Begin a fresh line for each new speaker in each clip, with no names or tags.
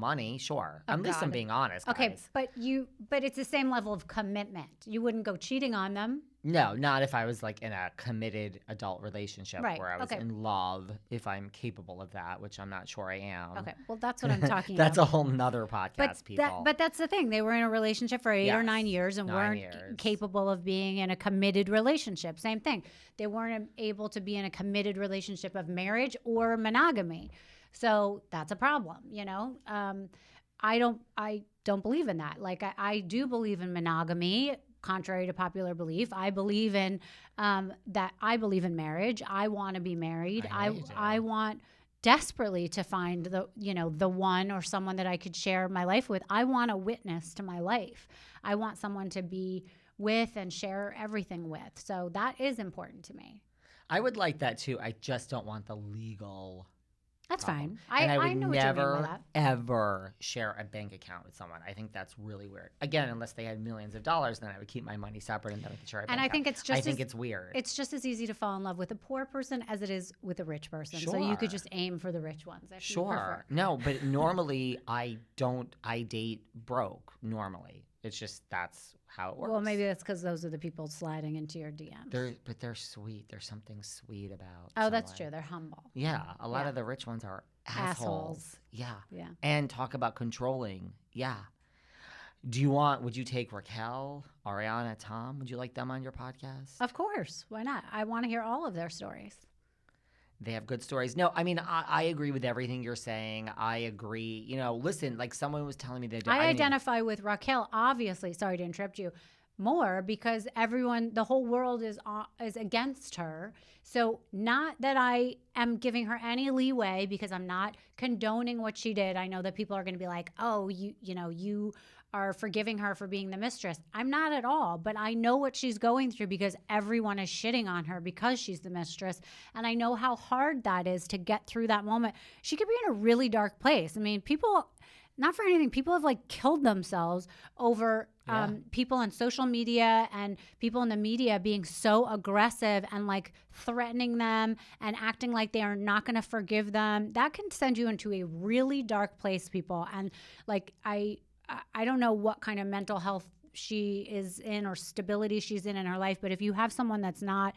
money, sure.
Oh,
At least I'm
God.
being honest,
Okay,
guys.
but it's the same level of commitment. You wouldn't go cheating on them.
No, not if I was like in a committed adult relationship
Right,
where I was
okay.
in love, if I'm capable of that, which I'm not sure I am.
Okay, well, that's what I'm talking
That's
about.
a whole nother podcast, people.
But that's the thing. They were in a relationship for 8 or 9
Yes,
years and
9
weren't
years.
capable of being in a committed relationship. Same thing. They weren't able to be in a committed relationship of marriage or monogamy. So that's a problem, you know? I don't believe in that. Like I do believe in monogamy, contrary to popular belief. I believe in I believe in marriage. I want to be married.
I know you do.
I want desperately to find the one or someone that I could share my life with. I want a witness to my life. I want someone to be with and share everything with. So that is important to me.
I would like that too. I just don't want the legal.
That's
problem.
fine.
And I would
know what you mean by
never,
that.
ever share a bank account with someone. I think that's really weird. Again, unless they had millions of dollars, then I would keep my money separate and then I could share a bank
And I think
account.
it's just
I think it's weird.
It's just as easy to fall in love with a poor person as it is with a rich person. So you could
Sure.
just aim for the rich ones if you
Sure.
prefer.
No, but normally I date broke normally. It's just that's how it works.
Well, maybe that's because those are the people sliding into your DMs.
But they're sweet. There's something sweet about
Oh, that's
someone.
true. They're humble.
Yeah, a lot
Yeah.
of the rich ones are assholes.
Assholes.
Yeah.
Yeah.
And talk about controlling. Yeah. Would you take Raquel, Ariana, Tom? Would you like them on your podcast?
Of course. Why not? I want to hear all of their stories.
They have good stories. No, I mean, I agree with everything you're saying. I agree. You know, listen, like someone was telling me that
I identify with Raquel, obviously, sorry to interrupt you, more because the whole world is against her. So not that I am giving her any leeway because I'm not condoning what she did. I know that people are going to be like, oh, you are forgiving her for being the mistress. I'm not at all, but I know what she's going through because everyone is shitting on her because she's the mistress. And I know how hard that is to get through that moment. She could be in a really dark place. I mean, people, not for anything, people have like killed themselves over people on social media and people in the media being so aggressive and like threatening them and acting like they are not going to forgive them. That can send you into a really dark place, people. And like, I don't know what kind of mental health she is in or stability she's in her life, but if you have someone that's not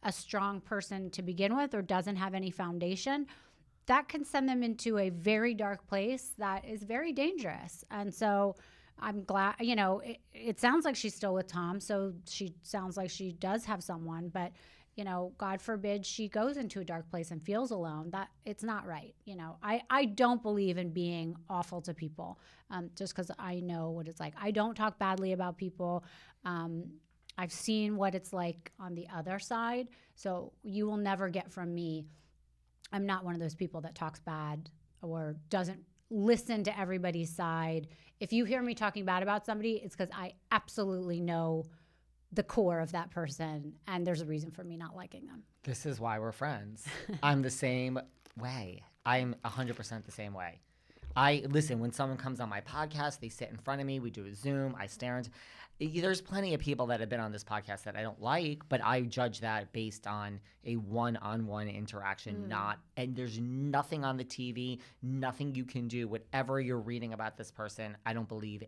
a strong person to begin with or doesn't have any foundation, that can send them into a very dark place that is very dangerous. And so I'm glad, it sounds like she's still with Tom, so she sounds like she does have someone, but God forbid she goes into a dark place and feels alone. That it's not right. I don't believe in being awful to people just because I know what it's like. I don't talk badly about people. I've seen what it's like on the other side. So you will never get from me. I'm not one of those people that talks bad or doesn't listen to everybody's side. If you hear me talking bad about somebody, it's because I absolutely know the core of that person, and there's a reason for me not liking them.
This is why we're friends. I'm the same way. I'm 100% the same way. Listen, when someone comes on my podcast, they sit in front of me, we do a Zoom, I stare into. There's plenty of people that have been on this podcast that I don't like, but I judge that based on a one-on-one interaction, and there's nothing on the TV, nothing you can do, whatever you're reading about this person, I don't believe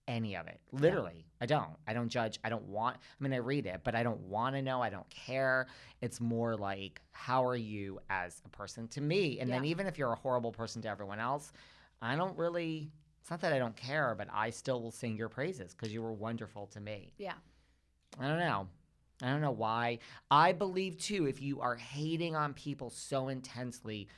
any of it. Literally, yeah. I don't judge. I read it, but I don't want to know. I don't care. It's more like, how are you as a person to me? And then even if you're a horrible person to everyone else, I don't really, it's not that I don't care, but I still will sing your praises because you were wonderful to me.
Yeah.
I don't know why. I believe too, if you are hating on people so intensely,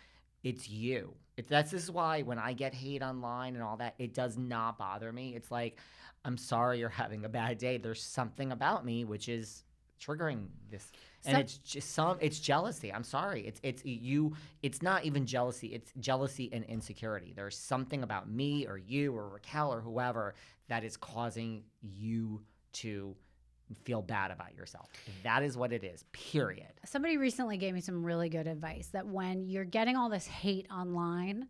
it's you. This is why when I get hate online and all that, it does not bother me. It's like, I'm sorry you're having a bad day. There's something about me which is triggering this. And it's just it's jealousy. I'm sorry. It's not even jealousy. It's jealousy and insecurity. There's something about me or you or Raquel or whoever that is causing you to feel bad about yourself. That is what it is, period.
Somebody recently gave me some really good advice that when you're getting all this hate online,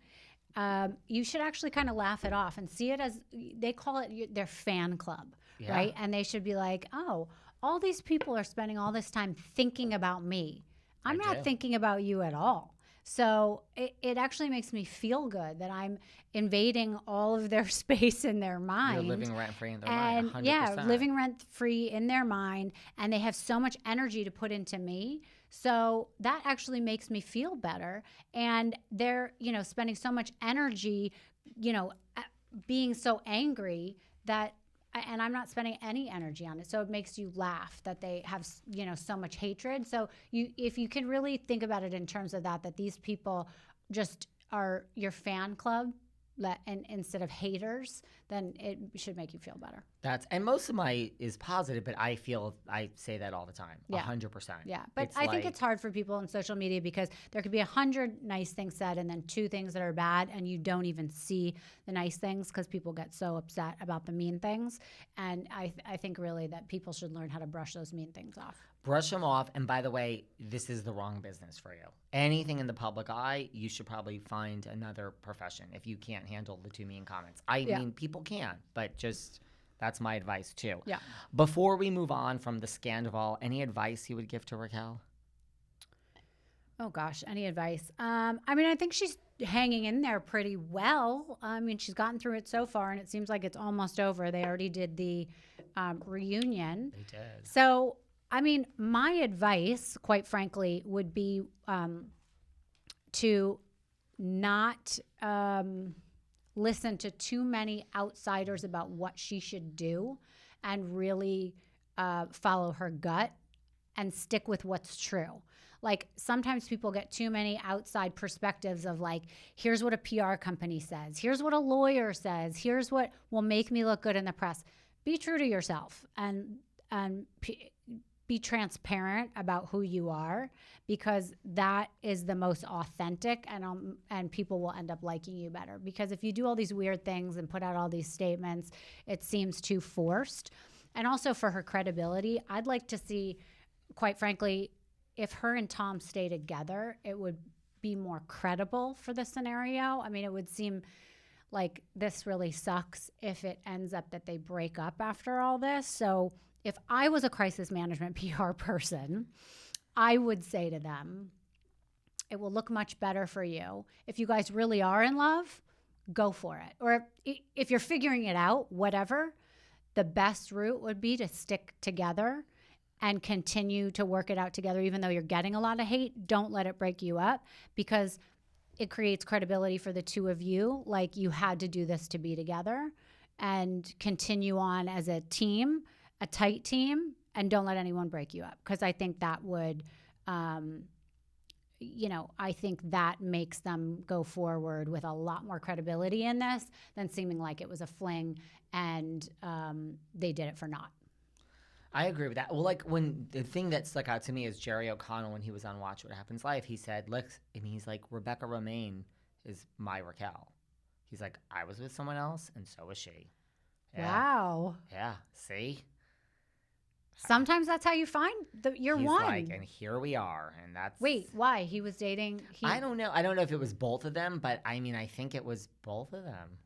you should actually kind of laugh it off and see it as, they call it their fan club, right? And they should be like, oh, all these people are spending all this time thinking about me. I'm not thinking about you at all. So it actually makes me feel good that I'm invading all of their space in their mind.
You're living rent free in their mind.
And
100%.
yeah, living rent free in their mind. And they have so much energy to put into me. So that actually makes me feel better. And they're, spending so much energy, being so angry that, and I'm not spending any energy on it. So it makes you laugh that they have, so much hatred. So if you can really think about it in terms of that these people just are your fan club, and instead of haters, then it should make you feel better.
And most of my is positive, but I say that all the time, 100%.
Yeah, but I think it's hard for people on social media because there could be 100 nice things said and then 2 things that are bad, and you don't even see the nice things because people get so upset about the mean things. And I think really that people should learn how to brush those mean things off.
Brush them off. And by the way, this is the wrong business for you. Anything in the public eye, you should probably find another profession if you can't handle the 2 mean comments. I mean, people can, but just that's my advice too.
Yeah.
Before we move on from the Sandoval, any advice you would give to Raquel?
Oh gosh, any advice? I think she's hanging in there pretty well. She's gotten through it so far, and it seems like it's almost over. They already did the reunion.
They did.
So, my advice, quite frankly, would be to not listen to too many outsiders about what she should do, and really follow her gut and stick with what's true. Like, sometimes people get too many outside perspectives of like, here's what a PR company says, here's what a lawyer says, here's what will make me look good in the press. Be true to yourself and be transparent about who you are, because that is the most authentic, and people will end up liking you better. Because if you do all these weird things and put out all these statements, it seems too forced. And also for her credibility, I'd like to see, quite frankly, if her and Tom stay together, it would be more credible for the scenario. It would seem like this really sucks if it ends up that they break up after all this. So if I was a crisis management PR person, I would say to them, it will look much better for you. If you guys really are in love, go for it. Or if you're figuring it out, whatever, the best route would be to stick together and continue to work it out together. Even though you're getting a lot of hate, don't let it break you up, because it creates credibility for the 2 of you. Like, you had to do this to be together, and continue on as a team, a tight team, and don't let anyone break you up. Because I think that would, I think that makes them go forward with a lot more credibility in this than seeming like it was a fling and they did it for naught.
I agree with that. Well, like, when the thing that stuck out to me is Jerry O'Connell, when he was on Watch What Happens Live, he said, he's like, Rebecca Romaine is my Raquel. He's like, I was with someone else, and so was she. Yeah.
Wow.
Yeah. See?
Sometimes that's how you find your
He's
one.
like, and here we are, and that's.
Wait, why? He was dating.
I don't know. I don't know if it was both of them, but I think it was both of them.